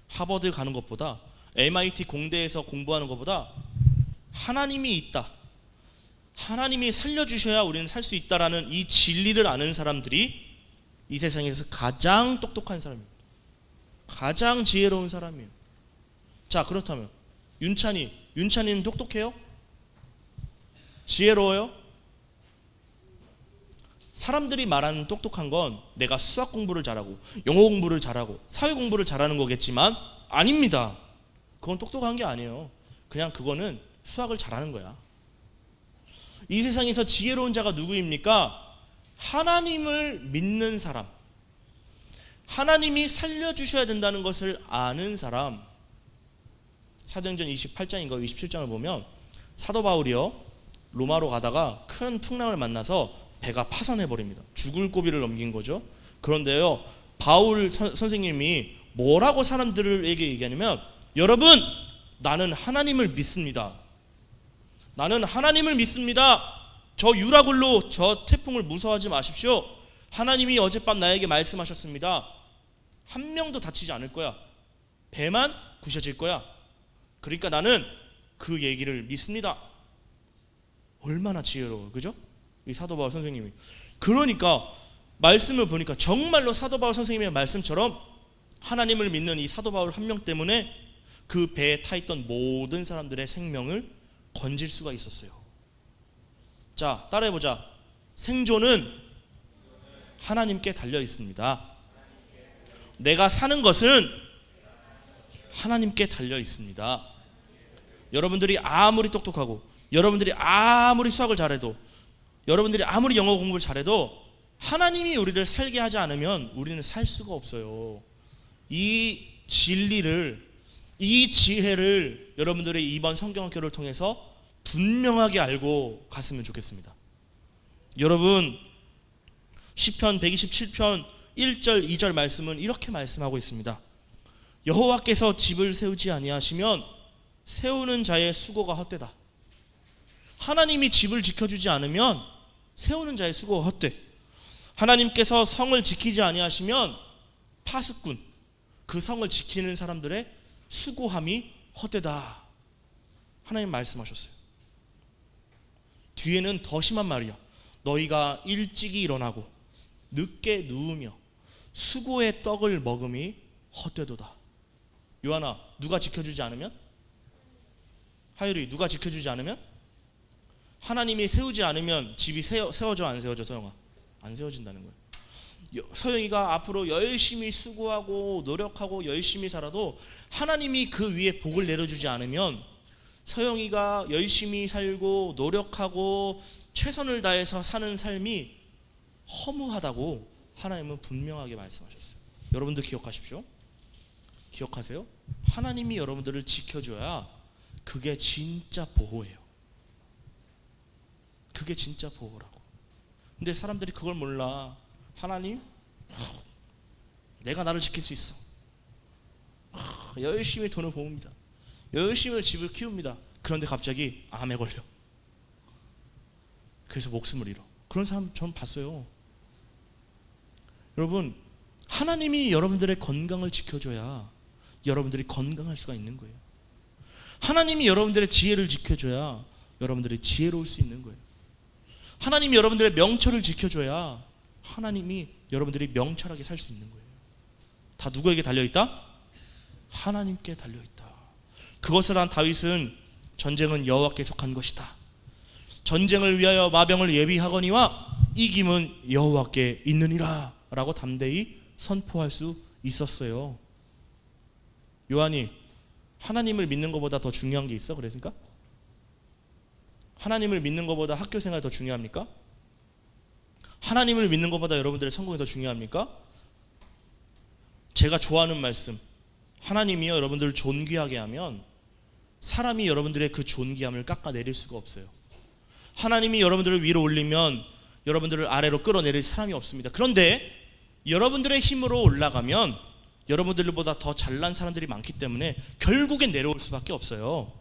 하버드 가는 것보다 MIT 공대에서 공부하는 것보다 하나님이 있다, 하나님이 살려주셔야 우리는 살 수 있다라는 이 진리를 아는 사람들이 이 세상에서 가장 똑똑한 사람입니다. 가장 지혜로운 사람이에요. 자, 그렇다면 윤찬이는 똑똑해요? 지혜로워요? 사람들이 말하는 똑똑한 건 내가 수학 공부를 잘하고 영어 공부를 잘하고 사회 공부를 잘하는 거겠지만 아닙니다. 그건 똑똑한 게 아니에요. 그냥 그거는 수학을 잘하는 거야. 이 세상에서 지혜로운 자가 누구입니까? 하나님을 믿는 사람, 하나님이 살려주셔야 된다는 것을 아는 사람. 사도행전 28장인가 27장을 보면 사도 바울이요, 로마로 가다가 큰 풍랑을 만나서 배가 파산해버립니다. 죽을 고비를 넘긴 거죠. 그런데요, 바울 선생님이 뭐라고 사람들에게 얘기하냐면, 여러분, 나는 하나님을 믿습니다. 나는 하나님을 믿습니다. 저 유라굴로 저 태풍을 무서워하지 마십시오. 하나님이 어젯밤 나에게 말씀하셨습니다. 한 명도 다치지 않을 거야. 배만 부셔질 거야. 그러니까 나는 그 얘기를 믿습니다. 얼마나 지혜로워, 그죠? 이 사도 바울 선생님이. 그러니까 말씀을 보니까 정말로 사도 바울 선생님의 말씀처럼 하나님을 믿는 이 사도 바울 한 명 때문에 그 배에 타 있던 모든 사람들의 생명을 건질 수가 있었어요. 자, 따라해보자. 생존은 하나님께 달려 있습니다. 내가 사는 것은 하나님께 달려 있습니다. 여러분들이 아무리 똑똑하고, 여러분들이 아무리 수학을 잘해도, 여러분들이 아무리 영어 공부를 잘해도 하나님이 우리를 살게 하지 않으면 우리는 살 수가 없어요. 이 진리를, 이 지혜를 여러분들이 이번 성경학교를 통해서 분명하게 알고 갔으면 좋겠습니다. 여러분, 시편 127편 1절 2절 말씀은 이렇게 말씀하고 있습니다. 여호와께서 집을 세우지 아니하시면 세우는 자의 수고가 헛되다. 하나님이 집을 지켜주지 않으면 세우는 자의 수고가 헛돼. 하나님께서 성을 지키지 아니하시면 파수꾼, 그 성을 지키는 사람들의 수고함이 헛되다. 하나님 말씀하셨어요. 뒤에는 더 심한 말이야. 너희가 일찍이 일어나고 늦게 누우며 수고의 떡을 먹음이 헛되도다. 요한아, 누가 지켜주지 않으면? 하율이, 누가 지켜주지 않으면? 하나님이 세우지 않으면 집이 세워져 안 세워져? 서영아, 안 세워진다는 거예요. 서영이가 앞으로 열심히 수고하고 노력하고 열심히 살아도 하나님이 그 위에 복을 내려주지 않으면 서영이가 열심히 살고 노력하고 최선을 다해서 사는 삶이 허무하다고 하나님은 분명하게 말씀하셨어요. 여러분들 기억하십시오. 기억하세요. 하나님이 여러분들을 지켜줘야 그게 진짜 보호예요. 그게 진짜 보호라고. 근데 사람들이 그걸 몰라. 하나님, 내가 나를 지킬 수 있어. 열심히 돈을 모읍니다. 열심히 집을 키웁니다. 그런데 갑자기 암에 걸려. 그래서 목숨을 잃어. 그런 사람 전 봤어요. 여러분, 하나님이 여러분들의 건강을 지켜줘야 여러분들이 건강할 수가 있는 거예요. 하나님이 여러분들의 지혜를 지켜줘야 여러분들이 지혜로울 수 있는 거예요. 하나님이 여러분들의 명철을 지켜줘야 하나님이 여러분들이 명철하게 살 수 있는 거예요. 다 누구에게 달려있다? 하나님께 달려있다. 그것을 한 다윗은 전쟁은 여호와께 속한 것이다. 전쟁을 위하여 마병을 예비하거니와 이김은 여호와께 있느니라 라고 담대히 선포할 수 있었어요. 요한이 하나님을 믿는 것보다 더 중요한 게 있어? 그랬습니까? 하나님을 믿는 것보다 학교 생활이 더 중요합니까? 하나님을 믿는 것보다 여러분들의 성공이 더 중요합니까? 제가 좋아하는 말씀, 하나님이요 여러분들을 존귀하게 하면 사람이 여러분들의 그 존귀함을 깎아내릴 수가 없어요. 하나님이 여러분들을 위로 올리면 여러분들을 아래로 끌어내릴 사람이 없습니다. 그런데 여러분들의 힘으로 올라가면 여러분들보다 더 잘난 사람들이 많기 때문에 결국엔 내려올 수밖에 없어요.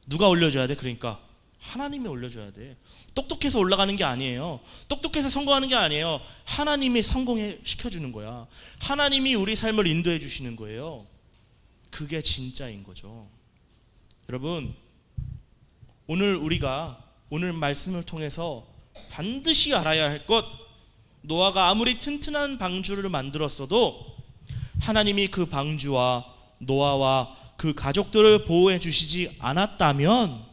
누가 올려줘야 돼? 그러니까 하나님이 올려줘야 돼. 똑똑해서 올라가는 게 아니에요. 똑똑해서 성공하는 게 아니에요. 하나님이 성공해 시켜주는 거야. 하나님이 우리 삶을 인도해 주시는 거예요. 그게 진짜인 거죠. 여러분, 오늘 말씀을 통해서 반드시 알아야 할 것, 노아가 아무리 튼튼한 방주를 만들었어도 하나님이 그 방주와 노아와 그 가족들을 보호해 주시지 않았다면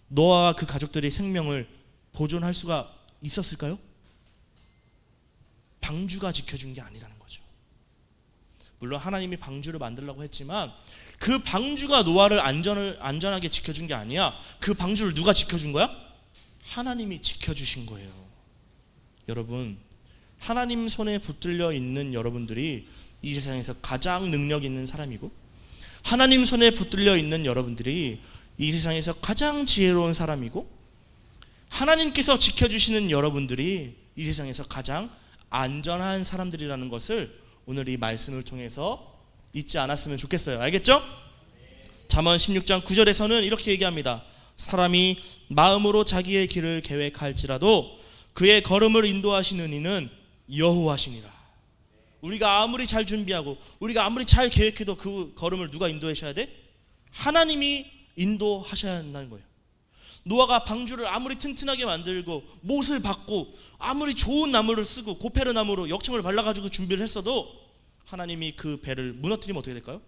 노아와 그 가족들의 생명을 보존할 수가 있었을까요? 방주가 지켜준 게 아니라는 거죠. 물론 하나님이 방주를 만들려고 했지만 그 방주가 노아를 안전하게 지켜준 게 아니야. 그 방주를 누가 지켜준 거야? 하나님이 지켜주신 거예요. 여러분, 하나님 손에 붙들려 있는 여러분들이 이 세상에서 가장 능력 있는 사람이고, 하나님 손에 붙들려 있는 여러분들이 이 세상에서 가장 지혜로운 사람이고, 하나님께서 지켜주시는 여러분들이 이 세상에서 가장 안전한 사람들이라는 것을 오늘 이 말씀을 통해서 잊지 않았으면 좋겠어요. 알겠죠? 잠언 16장 9절에서는 이렇게 얘기합니다. 사람이 마음으로 자기의 길을 계획할지라도 그의 걸음을 인도하시는 이는 여호와시니라. 우리가 아무리 잘 준비하고 우리가 아무리 잘 계획해도 그 걸음을 누가 인도하셔야 돼? 하나님이 인도하셔야 한다는 거예요. 노아가 방주를 아무리 튼튼하게 만들고 못을 박고 아무리 좋은 나무를 쓰고 고페르 나무로 역청을 발라가지고 준비를 했어도 하나님이 그 배를 무너뜨리면 어떻게 될까요?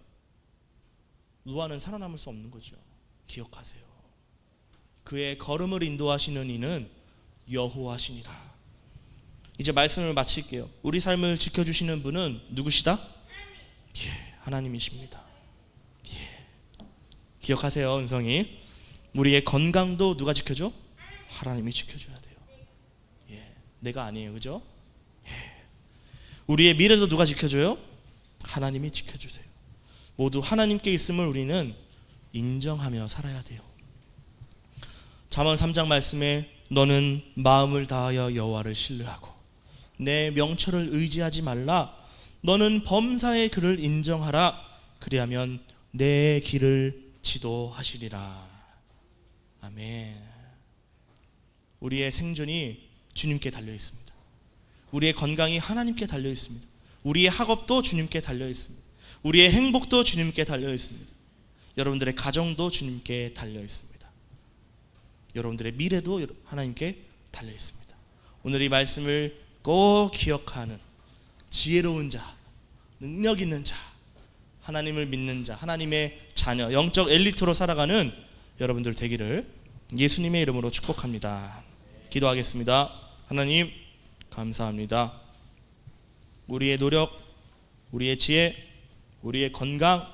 노아는 살아남을 수 없는 거죠. 기억하세요. 그의 걸음을 인도하시는 이는 여호와시니라. 이제 말씀을 마칠게요. 우리 삶을 지켜주시는 분은 누구시다? 하나님이십니다. 기억하세요, 은성이. 우리의 건강도 누가 지켜줘? 하나님이 지켜줘야 돼요. 내가 아니에요, 그죠? 우리의 미래도 누가 지켜줘요? 하나님이 지켜주세요. 모두 하나님께 있음을 우리는 인정하며 살아야 돼요. 잠언 3장 말씀에 너는 마음을 다하여 여호와를 신뢰하고 내 명철을 의지하지 말라. 너는 범사의 그를 인정하라. 그리하면 내 길을 지도하시리라. 아멘. 우리의 생존이 주님께 달려 있습니다. 우리의 건강이 하나님께 달려 있습니다. 우리의 학업도 주님께 달려 있습니다. 우리의 행복도 주님께 달려 있습니다. 여러분들의 가정도 주님께 달려 있습니다. 여러분들의 미래도 하나님께 달려 있습니다. 오늘 이 말씀을 꼭 기억하는 지혜로운 자, 능력 있는 자, 하나님을 믿는 자, 하나님의 자녀, 영적 엘리트로 살아가는 여러분들 되기를 예수님의 이름으로 축복합니다. 기도하겠습니다. 하나님 감사합니다. 우리의 노력, 우리의 지혜, 우리의 건강,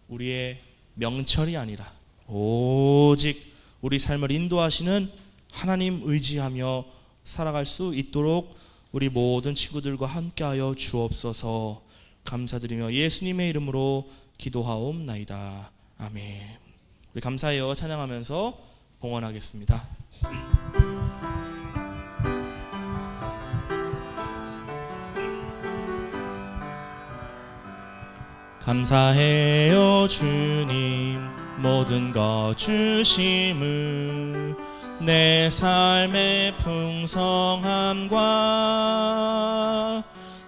우리의 명철이 아니라 오직 우리 삶을 인도하시는 하나님 의지하며 살아갈 수 있도록 우리 모든 친구들과 함께하여 주옵소서. 감사드리며 예수님의 이름으로 기도하옵나이다. 아멘. 우리 감사해요 찬양하면서 봉헌하겠습니다. 감사해요 주님 모든 것 주심을 내 삶의 풍성함과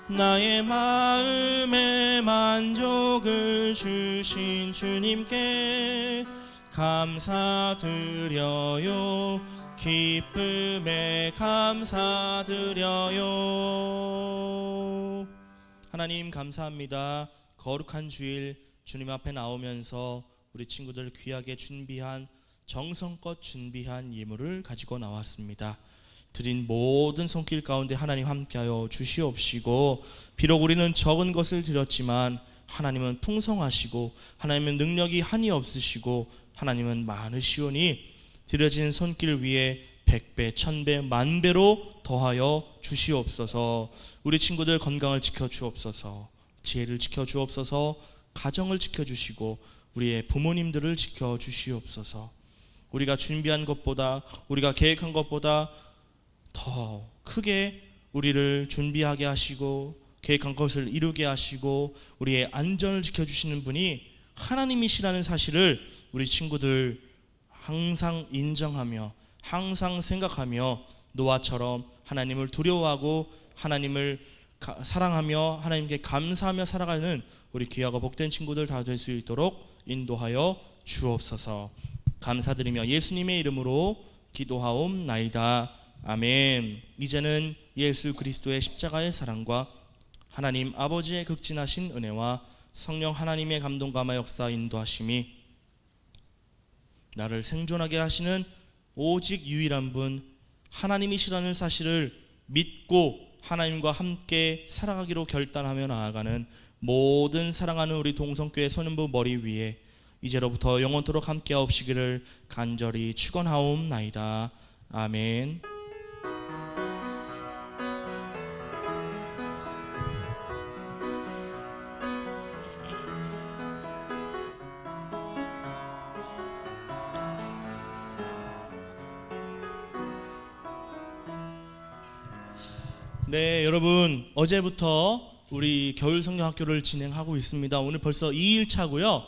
나의 마음의 만족을 주신 주님께 감사드려요 기쁨에 감사드려요. 하나님 감사합니다. 거룩한 주일 주님 앞에 나오면서 우리 친구들 귀하게 준비한 정성껏 준비한 예물을 가지고 나왔습니다. 드린 모든 손길 가운데 하나님 함께하여 주시옵시고, 비록 우리는 적은 것을 드렸지만 하나님은 풍성하시고 하나님은 능력이 한이 없으시고 하나님은 많으시오니 드려진 손길 위에 100배, 1000배, 만배로 더하여 주시옵소서. 우리 친구들 건강을 지켜주옵소서. 지혜를 지켜주옵소서. 가정을 지켜주시고 우리의 부모님들을 지켜주시옵소서. 우리가 준비한 것보다, 우리가 계획한 것보다 더 크게 우리를 준비하게 하시고 계획한 것을 이루게 하시고 우리의 안전을 지켜주시는 분이 하나님이시라는 사실을 우리 친구들 항상 인정하며 항상 생각하며 노아처럼 하나님을 두려워하고 하나님을 사랑하며 하나님께 감사하며 살아가는 우리 귀하고 복된 친구들 다 될 수 있도록 인도하여 주옵소서. 감사드리며 예수님의 이름으로 기도하옵나이다. 아멘. 이제는 예수 그리스도의 십자가의 사랑과 하나님 아버지의 극진하신 은혜와 성령 하나님의 감동감화 역사 인도하심이 나를 생존하게 하시는 오직 유일한 분 하나님이시라는 사실을 믿고 하나님과 함께 살아가기로 결단하며 나아가는 모든 사랑하는 우리 동성교회 소년부 머리 위에 이제로부터 영원토록 함께하옵시기를 간절히 축원하옵나이다. 아멘. 네, 여러분 어제부터 우리 겨울 성경학교를 진행하고 있습니다. 오늘 벌써 2일차고요.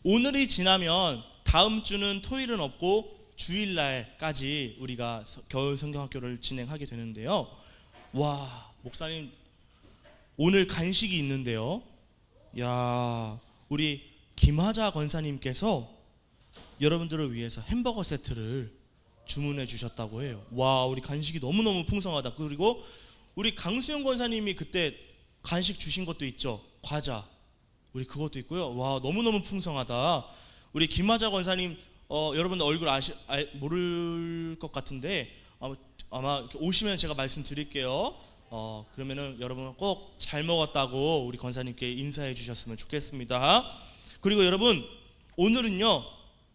오늘이 지나면 다음 주는 토요일은 없고 주일날까지 우리가 겨울 성경학교를 진행하게 되는데요. 와, 목사님 오늘 간식이 있는데요. 야, 우리 김하자 권사님께서 여러분들을 위해서 햄버거 세트를 주문해 주셨다고 해요. 와, 우리 간식이 너무너무 풍성하다. 그리고 우리 강수영 권사님이 그때 간식 주신 것도 있죠. 과자. 우리 그것도 있고요. 와, 너무너무 풍성하다. 우리 김하자 권사님 여러분들 얼굴 모를 것 같은데 아마 오시면 제가 말씀드릴게요. 그러면은 여러분 꼭 잘 먹었다고 우리 권사님께 인사해 주셨으면 좋겠습니다. 그리고 여러분 오늘은요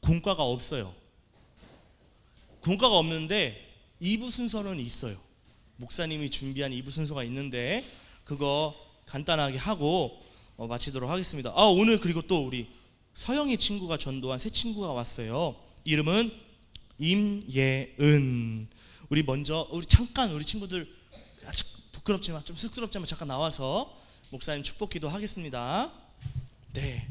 공과가 없어요. 공과가 없는데 2부 순서는 있어요. 목사님이 준비한 2부 순서가 있는데 그거 간단하게 하고 마치도록 하겠습니다. 오늘 그리고 또 우리 서영이 친구가 전도한 새 친구가 왔어요. 이름은 임예은. 우리 잠깐 우리 친구들 부끄럽지만 좀 쑥스럽지만 잠깐 나와서 목사님 축복 기도 하겠습니다. 네.